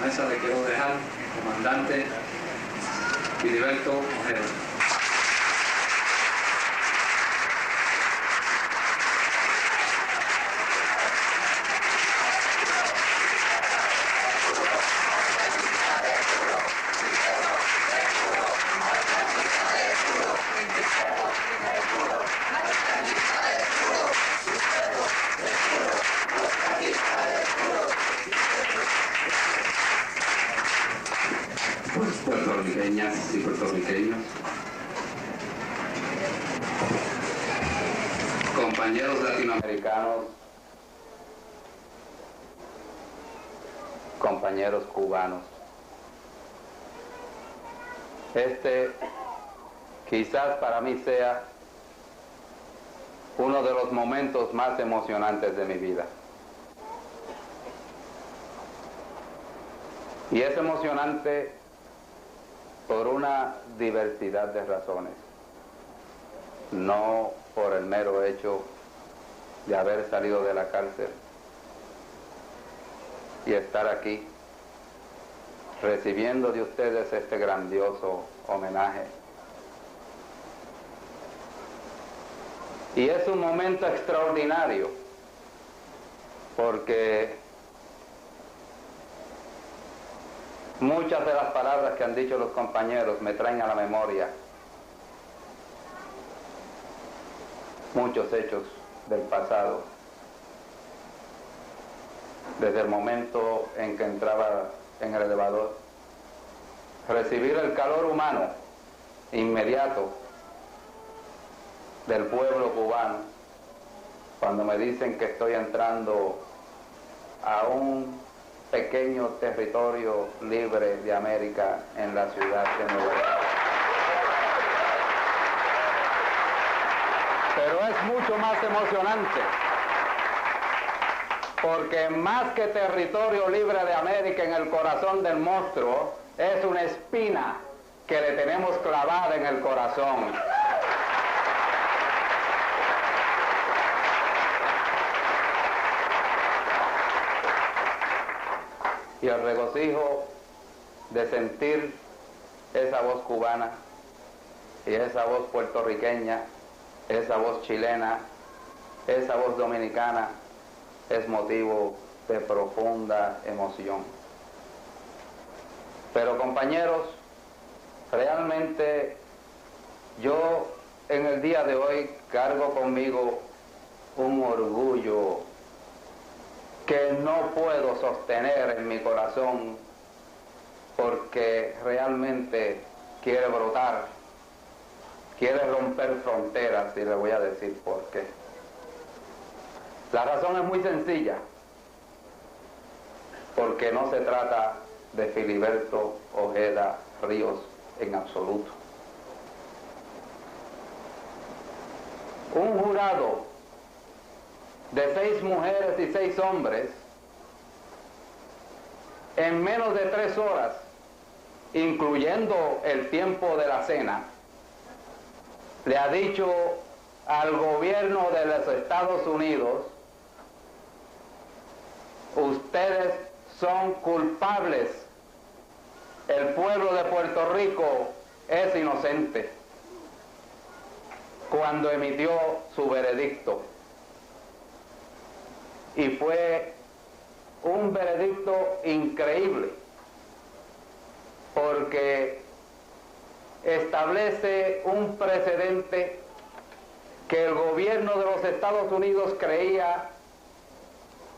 la mesa le quiero dejar al comandante Filiberto Ojeda. Puertorriqueñas y puertorriqueños, compañeros latinoamericanos, compañeros cubanos. Este quizás para mí sea uno de los momentos más emocionantes de mi vida. Y es emocionante por una diversidad de razones, no por el mero hecho de haber salido de la cárcel y estar aquí recibiendo de ustedes este grandioso homenaje. Y es un momento extraordinario porque muchas de las palabras que han dicho los compañeros me traen a la memoria muchos hechos del pasado. Desde el momento en que entraba en el elevador, recibir el calor humano inmediato del pueblo cubano cuando me dicen que estoy entrando a un pequeño territorio libre de América en la ciudad de Nueva York. Pero es mucho más emocionante, porque más que territorio libre de América en el corazón del monstruo, es una espina que le tenemos clavada en el corazón. Y el regocijo de sentir esa voz cubana y esa voz puertorriqueña, esa voz chilena, esa voz dominicana, es motivo de profunda emoción. Pero compañeros, realmente yo en el día de hoy cargo conmigo un orgullo que no puedo sostener en mi corazón porque realmente quiere brotar, quiere romper fronteras, y le voy a decir por qué. La razón es muy sencilla, porque no se trata de Filiberto Ojeda Ríos en absoluto. Un jurado de 6 mujeres y 6 hombres, en menos de 3 horas, incluyendo el tiempo de la cena, le ha dicho al gobierno de los Estados Unidos: ustedes son culpables, el pueblo de Puerto Rico es inocente, cuando emitió su veredicto. Y fue un veredicto increíble, porque establece un precedente que el gobierno de los Estados Unidos creía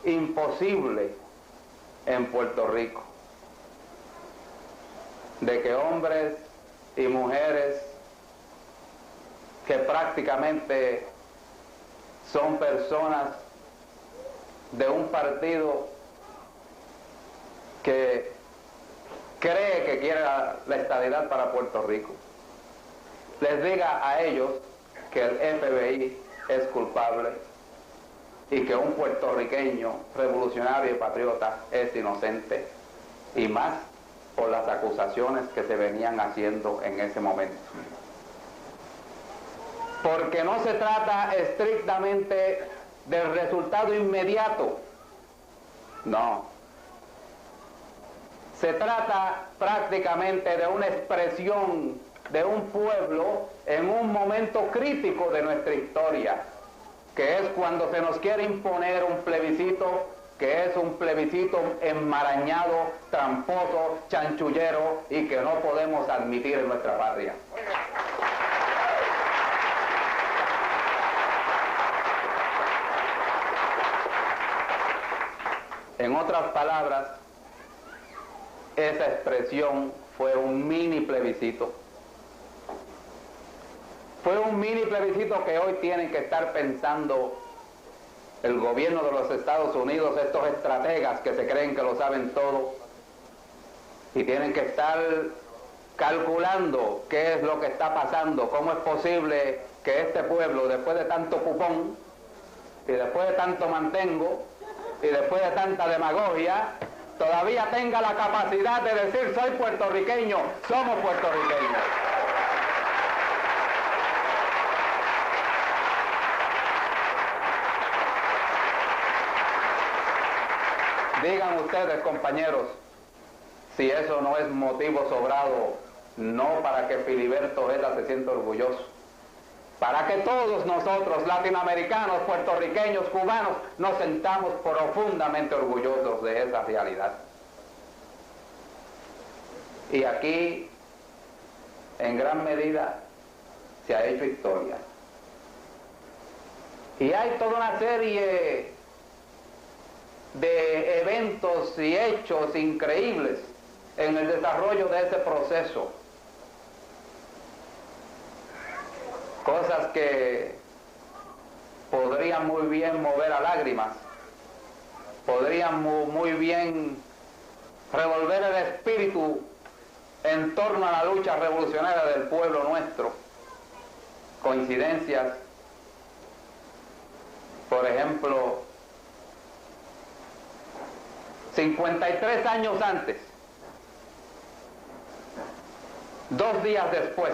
imposible en Puerto Rico, de que hombres y mujeres que prácticamente son personas de un partido que cree que quiere la estabilidad para Puerto Rico, les diga a ellos que el FBI es culpable y que un puertorriqueño revolucionario y patriota es inocente, y más por las acusaciones que se venían haciendo en ese momento. Porque no se trata estrictamente del resultado inmediato, no. Se trata prácticamente de una expresión de un pueblo en un momento crítico de nuestra historia, que es cuando se nos quiere imponer un plebiscito que es un plebiscito enmarañado, tramposo, chanchullero y que no podemos admitir en nuestra patria. En otras palabras, esa expresión fue un mini plebiscito. Fue un mini plebiscito que hoy tienen que estar pensando el gobierno de los Estados Unidos, estos estrategas que se creen que lo saben todo, y tienen que estar calculando qué es lo que está pasando, cómo es posible que este pueblo, después de tanto cupón, y después de tanto mantengo, y después de tanta demagogia, todavía tenga la capacidad de decir soy puertorriqueño, somos puertorriqueños. Digan ustedes, compañeros, si eso no es motivo sobrado, no para que Filiberto Ojeda se sienta orgulloso, para que todos nosotros, latinoamericanos, puertorriqueños, cubanos, nos sentamos profundamente orgullosos de esa realidad. Y aquí, en gran medida, se ha hecho historia. Y hay toda una serie de eventos y hechos increíbles en el desarrollo de ese proceso. Cosas que podrían muy bien mover a lágrimas, podrían muy bien revolver el espíritu en torno a la lucha revolucionaria del pueblo nuestro. Coincidencias, por ejemplo, 53 años antes, 2 días después,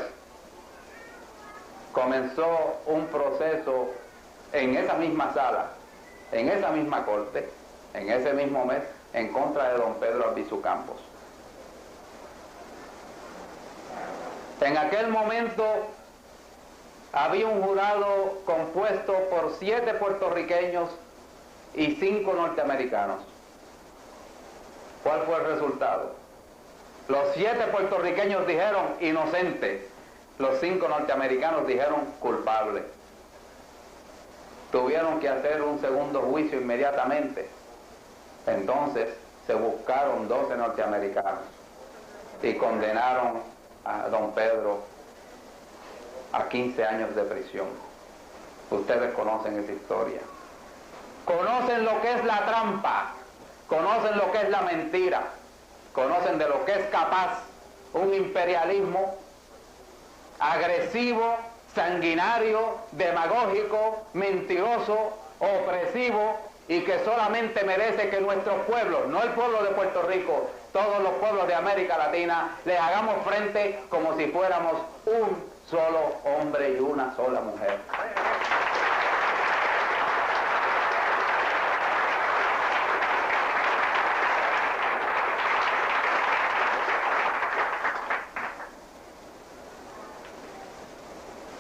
comenzó un proceso en esa misma sala, en esa misma corte, en ese mismo mes, en contra de don Pedro Albizu Campos. En aquel momento había un jurado compuesto por 7 puertorriqueños y 5 norteamericanos. ¿Cuál fue el resultado? Los 7 puertorriqueños dijeron inocente, los 5 norteamericanos dijeron culpable. Tuvieron que hacer un segundo juicio inmediatamente. Entonces se buscaron 12 norteamericanos y condenaron a don Pedro a 15 años de prisión. Ustedes conocen esa historia. Conocen lo que es la trampa, conocen lo que es la mentira, conocen de lo que es capaz un imperialismo agresivo, sanguinario, demagógico, mentiroso, opresivo y que solamente merece que nuestros pueblos, no el pueblo de Puerto Rico, todos los pueblos de América Latina, les hagamos frente como si fuéramos un solo hombre y una sola mujer.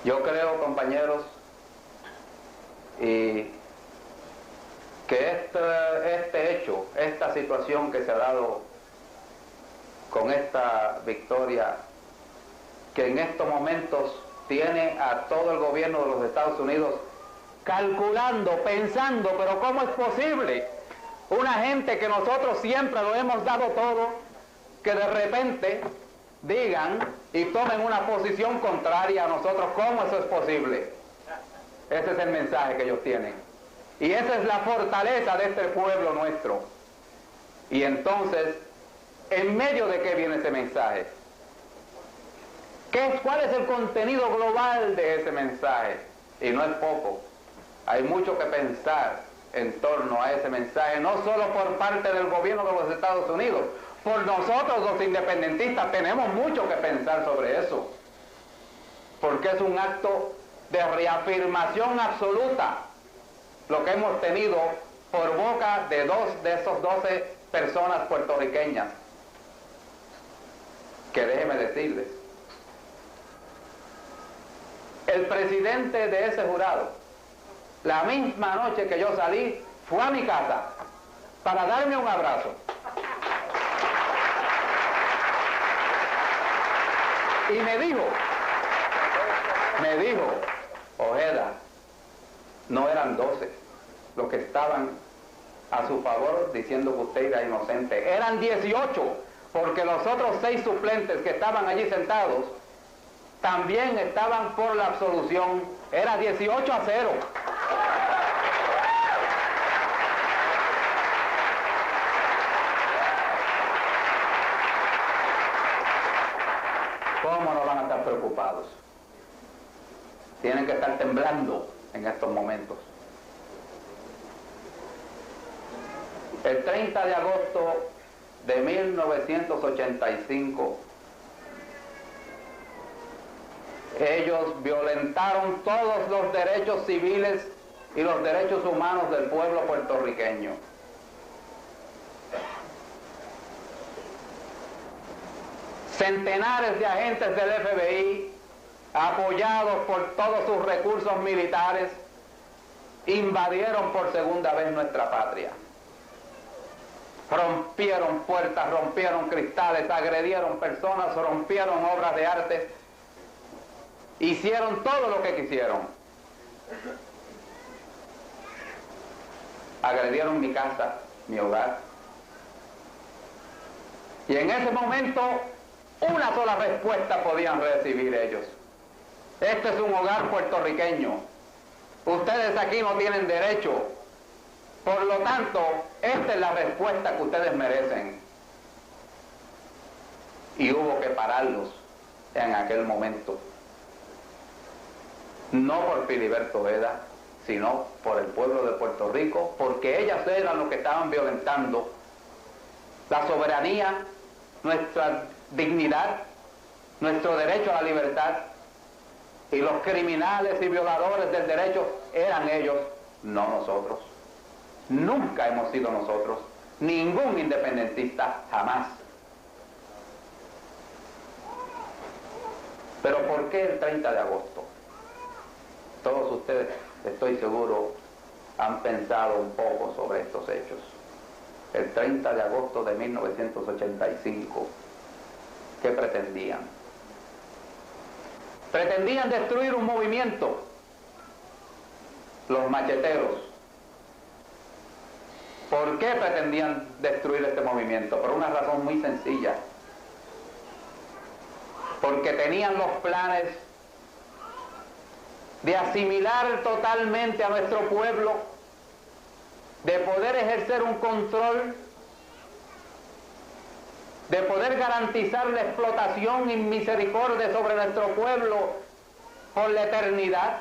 Yo creo, compañeros, que este hecho, esta situación que se ha dado con esta victoria, que en estos momentos tiene a todo el gobierno de los Estados Unidos calculando, pensando, pero ¿cómo es posible? Una gente que nosotros siempre lo hemos dado todo, que de repente digan y tomen una posición contraria a nosotros. ¿Cómo eso es posible? Ese es el mensaje que ellos tienen. Y esa es la fortaleza de este pueblo nuestro. Y entonces, ¿en medio de qué viene ese mensaje? ¿Cuál es el contenido global de ese mensaje? Y no es poco. Hay mucho que pensar en torno a ese mensaje, no solo por parte del gobierno de los Estados Unidos. Por nosotros los independentistas tenemos mucho que pensar sobre eso, porque es un acto de reafirmación absoluta lo que hemos tenido por boca de 2 de esos 12 personas puertorriqueñas, que déjeme decirles, el presidente de ese jurado, la misma noche que yo salí, fue a mi casa para darme un abrazo. Y me dijo, Ojeda, no eran 12 los que estaban a su favor diciendo que usted era inocente, eran 18, porque los otros 6 suplentes que estaban allí sentados también estaban por la absolución, era 18-0. ¿Cómo no van a estar preocupados? Tienen que estar temblando en estos momentos. El 30 de agosto de 1985, ellos violentaron todos los derechos civiles y los derechos humanos del pueblo puertorriqueño. Centenares de agentes del FBI, apoyados por todos sus recursos militares, invadieron por segunda vez nuestra patria. Rompieron puertas, rompieron cristales, agredieron personas, rompieron obras de arte, hicieron todo lo que quisieron. Agredieron mi casa, mi hogar. Y en ese momento, una sola respuesta podían recibir ellos. Este es un hogar puertorriqueño. Ustedes aquí no tienen derecho. Por lo tanto, esta es la respuesta que ustedes merecen. Y hubo que pararlos en aquel momento. No por Filiberto Ojeda, sino por el pueblo de Puerto Rico, porque ellas eran los que estaban violentando la soberanía, nuestra dignidad, nuestro derecho a la libertad, y los criminales y violadores del derecho eran ellos, no nosotros. Nunca hemos sido nosotros, ningún independentista, jamás. Pero ¿por qué el 30 de agosto? Todos ustedes, estoy seguro, han pensado un poco sobre estos hechos. El 30 de agosto de 1985, ¿qué pretendían? Pretendían destruir un movimiento, los macheteros. ¿Por qué pretendían destruir este movimiento? Por una razón muy sencilla. Porque tenían los planes de asimilar totalmente a nuestro pueblo, de poder ejercer un control, de poder garantizar la explotación y misericordia sobre nuestro pueblo por la eternidad,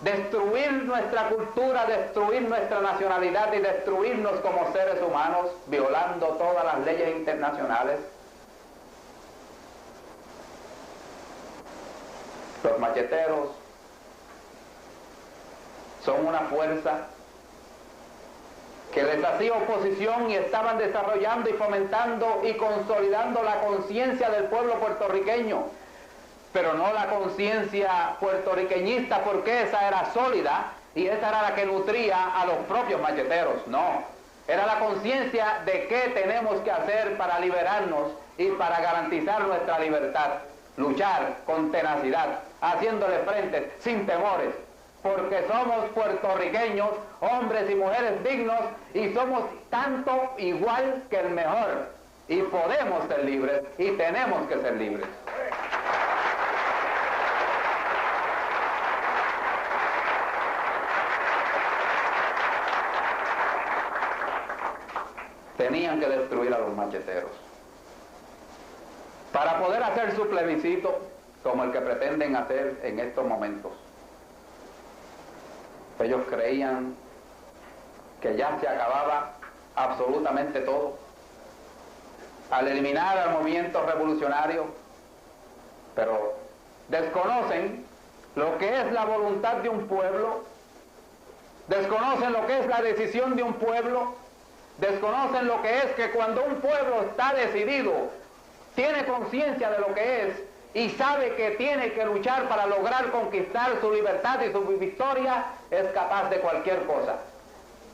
destruir nuestra cultura, destruir nuestra nacionalidad y destruirnos como seres humanos, violando todas las leyes internacionales. Los macheteros son una fuerza que les hacía oposición y estaban desarrollando y fomentando y consolidando la conciencia del pueblo puertorriqueño, pero no la conciencia puertorriqueñista, porque esa era sólida y esa era la que nutría a los propios macheteros. No, era la conciencia de qué tenemos que hacer para liberarnos y para garantizar nuestra libertad, luchar con tenacidad, haciéndole frente sin temores, porque somos puertorriqueños, hombres y mujeres dignos, y somos tanto igual que el mejor, y podemos ser libres, y tenemos que ser libres. Tenían que destruir a los macheteros. Para poder hacer su plebiscito, como el que pretenden hacer en estos momentos. Ellos creían que ya se acababa absolutamente todo al eliminar al movimiento revolucionario, pero desconocen lo que es la voluntad de un pueblo, desconocen lo que es la decisión de un pueblo, desconocen lo que es que cuando un pueblo está decidido tiene conciencia de lo que es y sabe que tiene que luchar para lograr conquistar su libertad y su victoria, es capaz de cualquier cosa.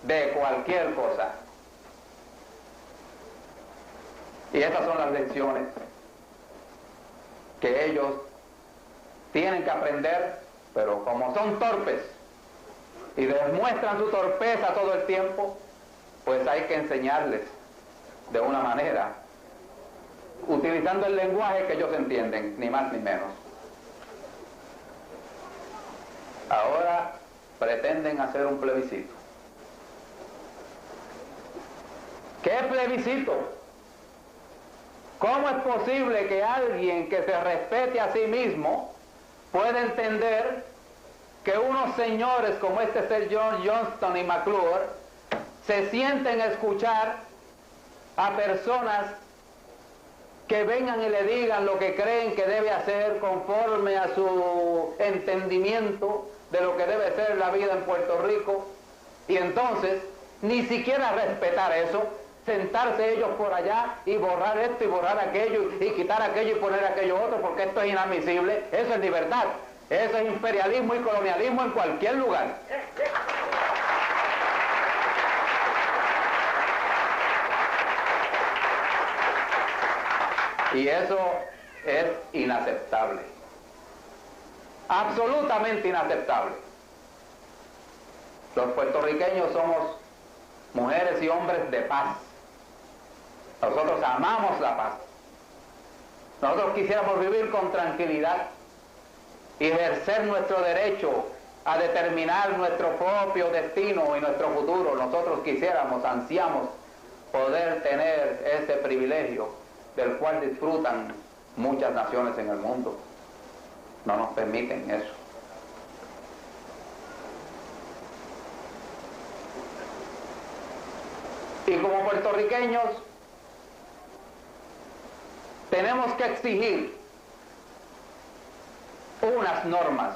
De cualquier cosa. Y estas son las lecciones que ellos tienen que aprender, pero como son torpes y demuestran su torpeza todo el tiempo, pues hay que enseñarles de una manera, utilizando el lenguaje que ellos entienden, ni más ni menos. Ahora pretenden hacer un plebiscito. ¿Qué plebiscito? ¿Cómo es posible que alguien que se respete a sí mismo pueda entender que unos señores como este Sir John Johnston y McClure se sienten a escuchar a personas que vengan y le digan lo que creen que debe hacer conforme a su entendimiento de lo que debe ser la vida en Puerto Rico, y entonces ni siquiera respetar eso, sentarse ellos por allá y borrar esto y borrar aquello y quitar aquello y poner aquello otro, porque esto es inadmisible? Eso es libertad, eso es imperialismo y colonialismo en cualquier lugar. Y eso es inaceptable, absolutamente inaceptable. Los puertorriqueños somos mujeres y hombres de paz. Nosotros amamos la paz. Nosotros quisiéramos vivir con tranquilidad y ejercer nuestro derecho a determinar nuestro propio destino y nuestro futuro. Nosotros quisiéramos, ansiamos poder tener ese privilegio del cual disfrutan muchas naciones en el mundo. No nos permiten eso. Y como puertorriqueños tenemos que exigir unas normas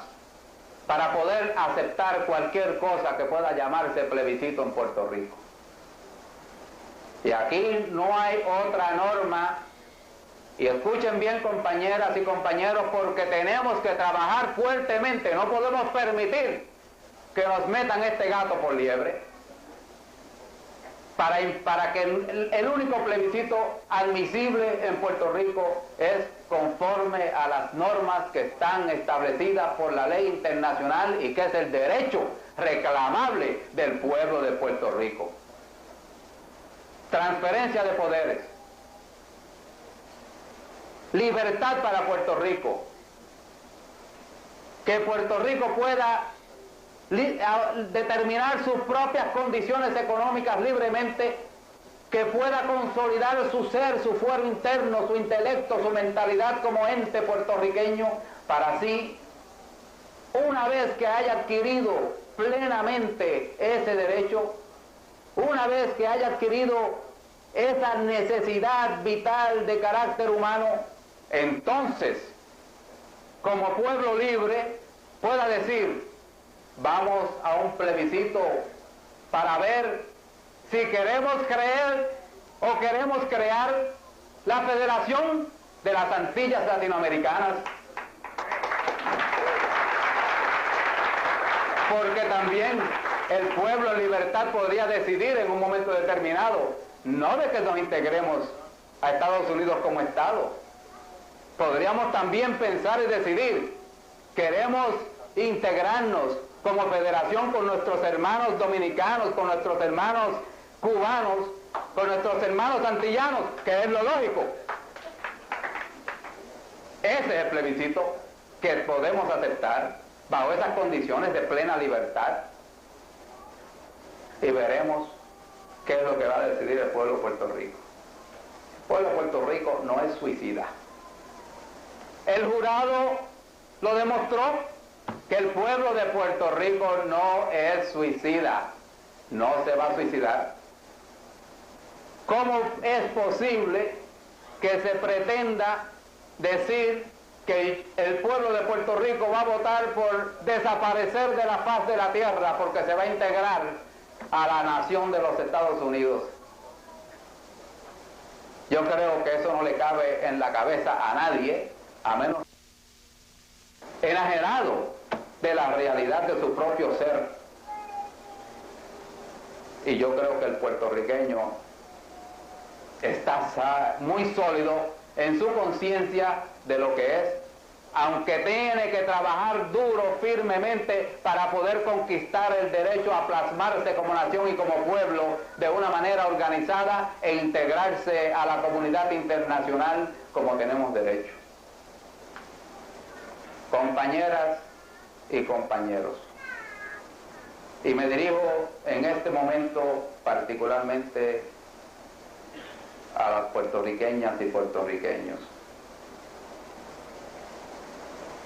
para poder aceptar cualquier cosa que pueda llamarse plebiscito en Puerto Rico. Y aquí no hay otra norma, y escuchen bien, compañeras y compañeros, porque tenemos que trabajar fuertemente, no podemos permitir que nos metan este gato por liebre, para que el único plebiscito admisible en Puerto Rico es conforme a las normas que están establecidas por la ley internacional y que es el derecho reclamable del pueblo de Puerto Rico. Transferencia de poderes, libertad para Puerto Rico, que Puerto Rico pueda determinar sus propias condiciones económicas libremente, que pueda consolidar su ser, su fuero interno, su intelecto, su mentalidad como ente puertorriqueño, para así, una vez que haya adquirido plenamente ese derecho, una vez que haya adquirido esa necesidad vital de carácter humano, entonces, como pueblo libre, pueda decir: vamos a un plebiscito para ver si queremos creer o queremos crear la Federación de las Antillas Latinoamericanas. Porque también el pueblo en libertad podría decidir en un momento determinado, no de que nos integremos a Estados Unidos como Estado. Podríamos también pensar y decidir, queremos integrarnos como federación con nuestros hermanos dominicanos, con nuestros hermanos cubanos, con nuestros hermanos antillanos, que es lo lógico. Ese es el plebiscito que podemos aceptar bajo esas condiciones de plena libertad. Y veremos qué es lo que va a decidir el pueblo de Puerto Rico. El pueblo de Puerto Rico no es suicida. El jurado lo demostró, que el pueblo de Puerto Rico no es suicida, no se va a suicidar. ¿Cómo es posible que se pretenda decir que el pueblo de Puerto Rico va a votar por desaparecer de la faz de la tierra porque se va a integrar a la nación de los Estados Unidos? Yo creo que eso no le cabe en la cabeza a nadie, a menos enajenado de la realidad de su propio ser. Y yo creo que el puertorriqueño está muy sólido en su conciencia de lo que es, aunque tiene que trabajar duro, firmemente, para poder conquistar el derecho a plasmarse como nación y como pueblo de una manera organizada e integrarse a la comunidad internacional como tenemos derecho. Compañeras y compañeros, y me dirijo en este momento particularmente a las puertorriqueñas y puertorriqueños.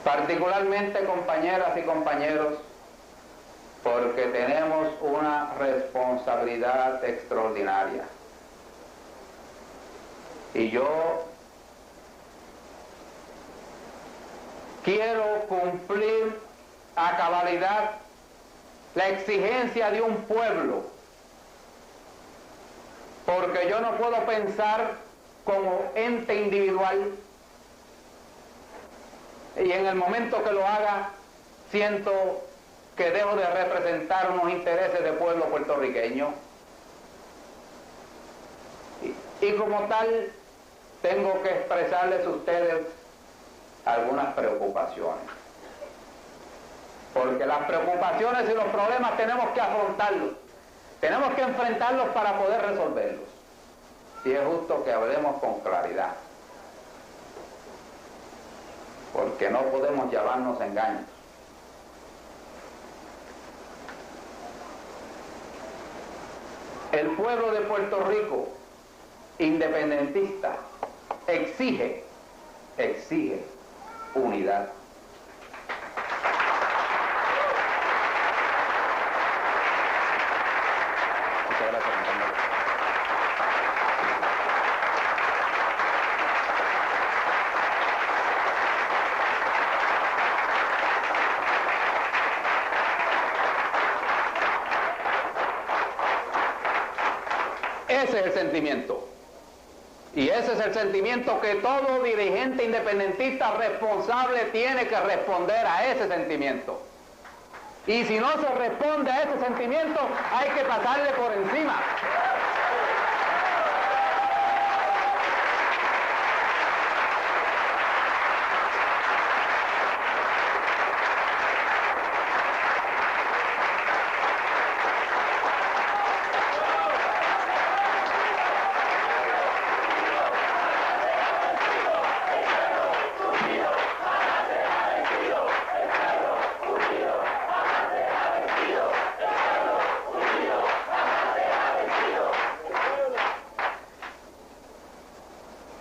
Particularmente, compañeras y compañeros, porque tenemos una responsabilidad extraordinaria. Y yo quiero cumplir a cabalidad la exigencia de un pueblo, porque yo no puedo pensar como ente individual, y en el momento que lo haga siento que dejo de representar unos intereses del pueblo puertorriqueño, y como tal tengo que expresarles a ustedes algunas preocupaciones, porque las preocupaciones y los problemas tenemos que afrontarlos, tenemos que enfrentarlos para poder resolverlos, y es justo que hablemos con claridad, porque no podemos llevarnos engaños. El pueblo de Puerto Rico, independentista, exige unidad. Muchas gracias, compañero. Ese es el sentimiento. Y ese es el sentimiento que todo dirigente independentista responsable tiene que responder a ese sentimiento. Y si no se responde a ese sentimiento, hay que pasarle por encima.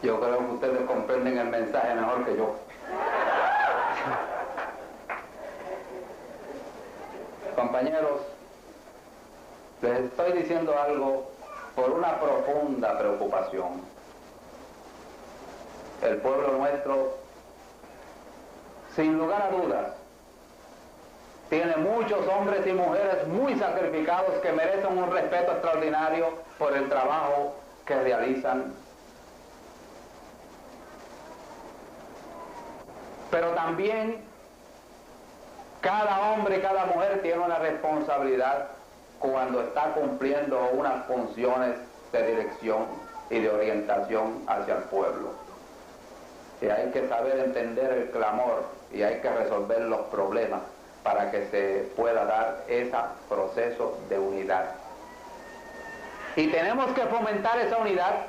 Yo creo que ustedes comprenden el mensaje mejor que yo. Compañeros, les estoy diciendo algo por una profunda preocupación. El pueblo nuestro, sin lugar a dudas, tiene muchos hombres y mujeres muy sacrificados que merecen un respeto extraordinario por el trabajo que realizan. Pero también cada hombre y cada mujer tiene una responsabilidad cuando está cumpliendo unas funciones de dirección y de orientación hacia el pueblo. Y hay que saber entender el clamor y hay que resolver los problemas para que se pueda dar ese proceso de unidad. Y tenemos que fomentar esa unidad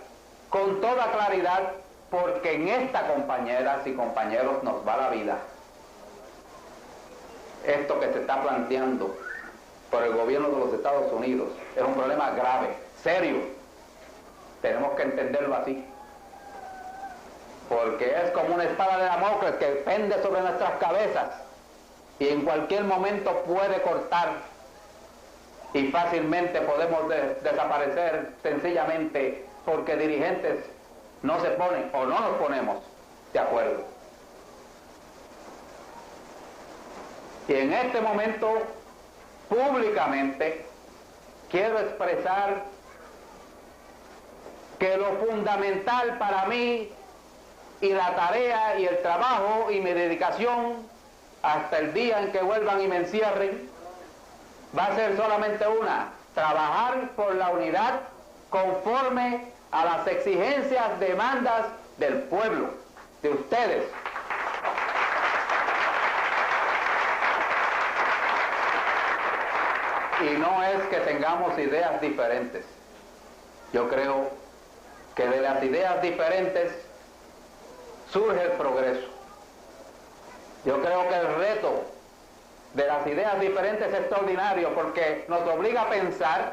con toda claridad, porque en esta, compañeras y compañeros, nos va la vida. Esto que se está planteando por el gobierno de los Estados Unidos es un problema grave, serio. Tenemos que entenderlo así, porque es como una espada de Damocles que pende sobre nuestras cabezas y en cualquier momento puede cortar y fácilmente podemos desaparecer sencillamente porque dirigentes no se ponen o no nos ponemos de acuerdo. Y en este momento, públicamente, quiero expresar que lo fundamental para mí y la tarea y el trabajo y mi dedicación hasta el día en que vuelvan y me encierren va a ser solamente una: trabajar por la unidad conforme a las exigencias, demandas del pueblo, de ustedes. Y no es que tengamos ideas diferentes. Yo creo que de las ideas diferentes surge el progreso. Yo creo que el reto de las ideas diferentes es extraordinario porque nos obliga a pensar,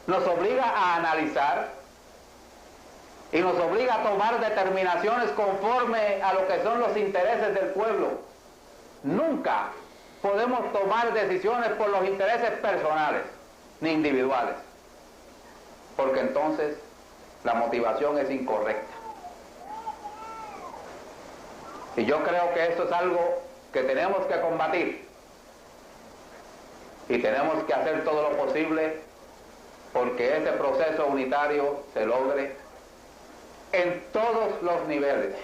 nos obliga a analizar y nos obliga a tomar determinaciones conforme a lo que son los intereses del pueblo. Nunca podemos tomar decisiones por los intereses personales ni individuales, porque entonces la motivación es incorrecta. Y yo creo que esto es algo que tenemos que combatir y tenemos que hacer todo lo posible porque ese proceso unitario se logre en todos los niveles.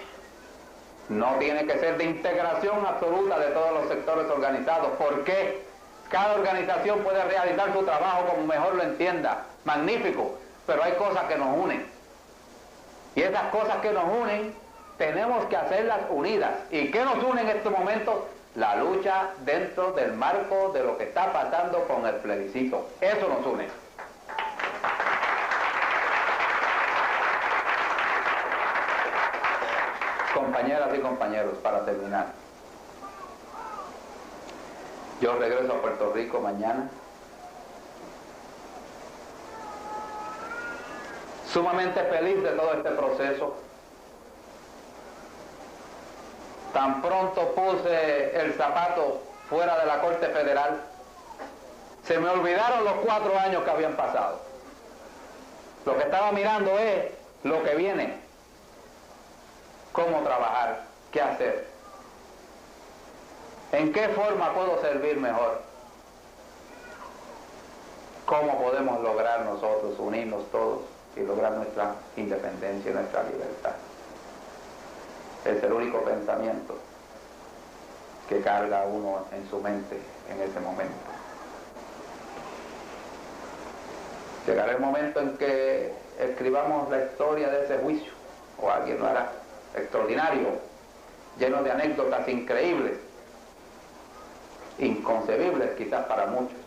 No tiene que ser de integración absoluta de todos los sectores organizados, porque cada organización puede realizar su trabajo como mejor lo entienda, magnífico, pero hay cosas que nos unen. Y esas cosas que nos unen, tenemos que hacerlas unidas. ¿Y qué nos une en estos momentos? La lucha dentro del marco de lo que está pasando con el plebiscito. Eso nos une. Compañeras y compañeros, para terminar, yo regreso a Puerto Rico mañana, sumamente feliz de todo este proceso. Tan pronto puse el zapato fuera de la Corte Federal, se me olvidaron los 4 años que habían pasado. Lo que estaba mirando es lo que viene. Cómo trabajar, qué hacer, en qué forma puedo servir mejor, cómo podemos lograr nosotros unirnos todos y lograr nuestra independencia y nuestra libertad. Es el único pensamiento que carga uno en su mente en ese momento. Llegará el momento en que escribamos la historia de ese juicio, o alguien lo hará, extraordinario, lleno de anécdotas increíbles, inconcebibles quizás para muchos,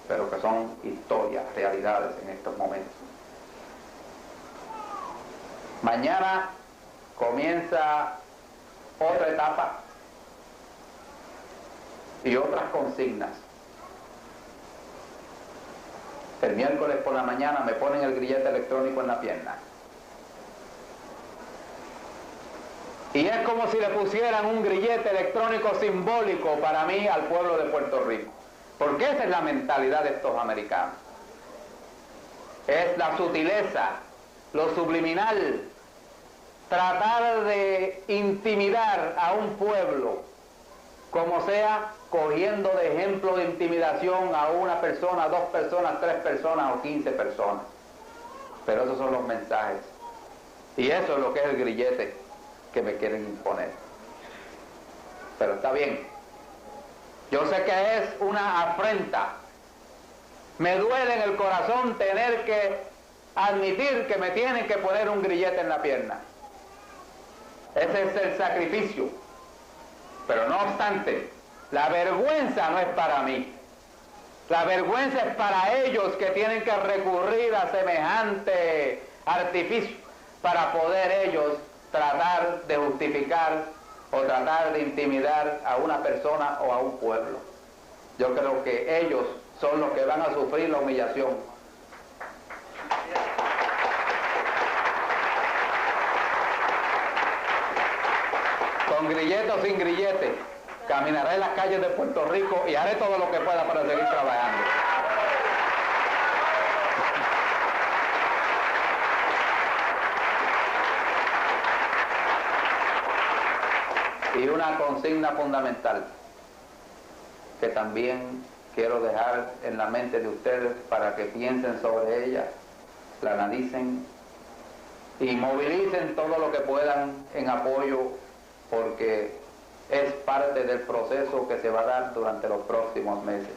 pero que son historias, realidades en estos momentos. Mañana comienza otra etapa y otras consignas. El miércoles por la mañana me ponen el grillete electrónico en la pierna. Y es como si le pusieran un grillete electrónico simbólico para mí al pueblo de Puerto Rico. Porque esa es la mentalidad de estos americanos. Es la sutileza, lo subliminal, tratar de intimidar a un pueblo, como sea, cogiendo de ejemplo de intimidación a una persona, 2 personas, 3 personas o 15 personas. Pero esos son los mensajes. Y eso es lo que es el grillete que me quieren imponer. Pero está bien. Yo sé que es una afrenta. Me duele en el corazón tener que admitir que me tienen que poner un grillete en la pierna. Ese es el sacrificio. Pero no obstante, la vergüenza no es para mí. La vergüenza es para ellos que tienen que recurrir a semejante artificio para poder ellos tratar de justificar o tratar de intimidar a una persona o a un pueblo. Yo creo que ellos son los que van a sufrir la humillación. Con grillete o sin grillete, caminaré en las calles de Puerto Rico y haré todo lo que pueda para seguir trabajando. Y una consigna fundamental que también quiero dejar en la mente de ustedes para que piensen sobre ella la analicen y movilicen todo lo que puedan en apoyo, porque es parte del proceso que se va a dar durante los próximos meses.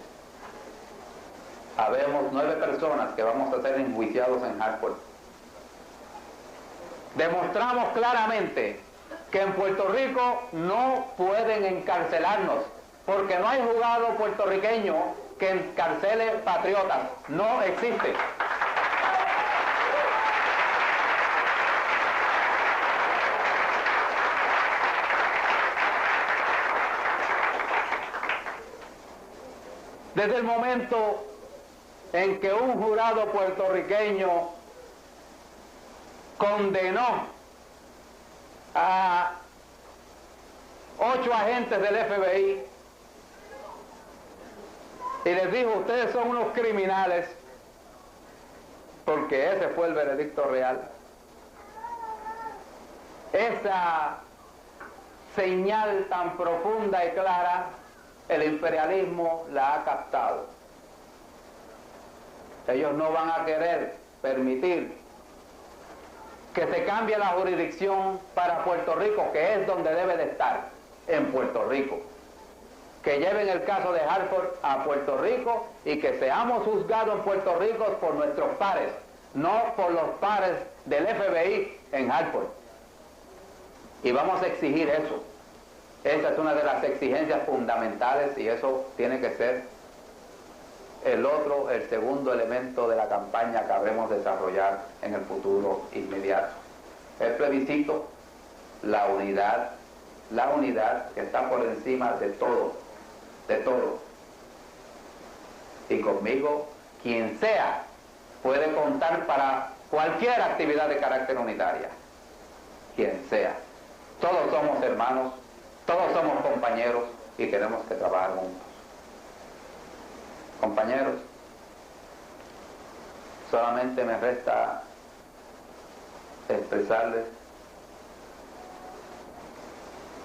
Habemos 9 personas que vamos a ser enjuiciados en Hartford. Demostramos claramente que en Puerto Rico no pueden encarcelarnos, porque no hay juzgado puertorriqueño que encarcele patriotas. No existe. Desde el momento en que un jurado puertorriqueño condenó a 8 agentes del FBI y les dijo: ustedes son unos criminales, porque ese fue el veredicto real, esa señal tan profunda y clara, el imperialismo la ha captado. Ellos no van a querer permitir que se cambie la jurisdicción para Puerto Rico, que es donde debe de estar, en Puerto Rico. Que lleven el caso de Hartford a Puerto Rico y que seamos juzgados en Puerto Rico por nuestros pares, no por los pares del FBI en Hartford. Y vamos a exigir eso. Esa es una de las exigencias fundamentales, y eso tiene que ser el segundo elemento de la campaña que habremos de desarrollar en el futuro inmediato. El plebiscito, la unidad que está por encima de todo, Y conmigo, quien sea, puede contar para cualquier actividad de carácter unitaria. Quien sea. Todos somos hermanos, todos somos compañeros y tenemos que trabajar juntos. Compañeros, solamente me resta expresarles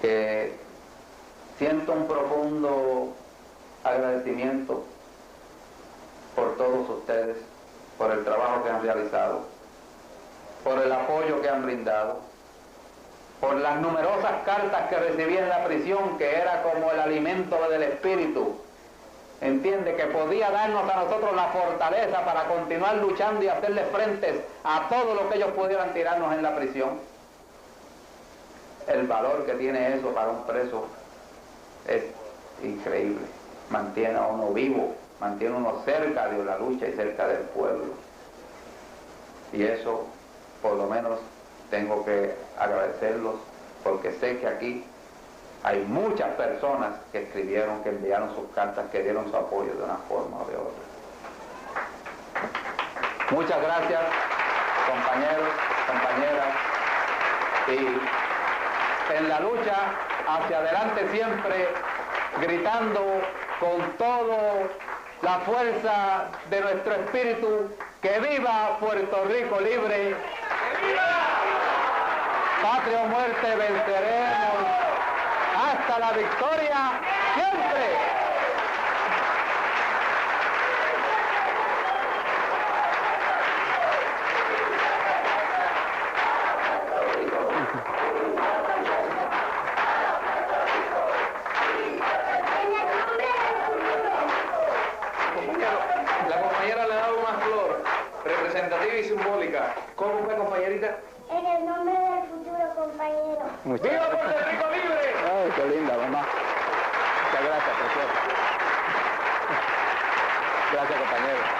que siento un profundo agradecimiento por todos ustedes, por el trabajo que han realizado, por el apoyo que han brindado, por las numerosas cartas que recibí en la prisión, que era como el alimento del espíritu. Entiende, que podía darnos a nosotros la fortaleza para continuar luchando y hacerle frente a todo lo que ellos pudieran tirarnos en la prisión. El valor que tiene eso para un preso es increíble. Mantiene a uno vivo, mantiene a uno cerca de la lucha y cerca del pueblo. Y eso, por lo menos, tengo que agradecerlos, porque sé que aquí hay muchas personas que escribieron, que enviaron sus cartas, que dieron su apoyo de una forma o de otra. Muchas gracias, compañeros, compañeras, y en la lucha hacia adelante siempre, gritando con toda la fuerza de nuestro espíritu: ¡que viva Puerto Rico libre! ¡Que viva! Patria o muerte, venceremos hasta la victoria siempre. La compañera le ha dado una flor representativa y simbólica. ¿Cómo fue, compañerita? En el nombre del futuro compañero. ¡Viva Puerto Rico libre! Ay, qué linda, mamá. Muchas gracias, preciosa. Gracias, compañero.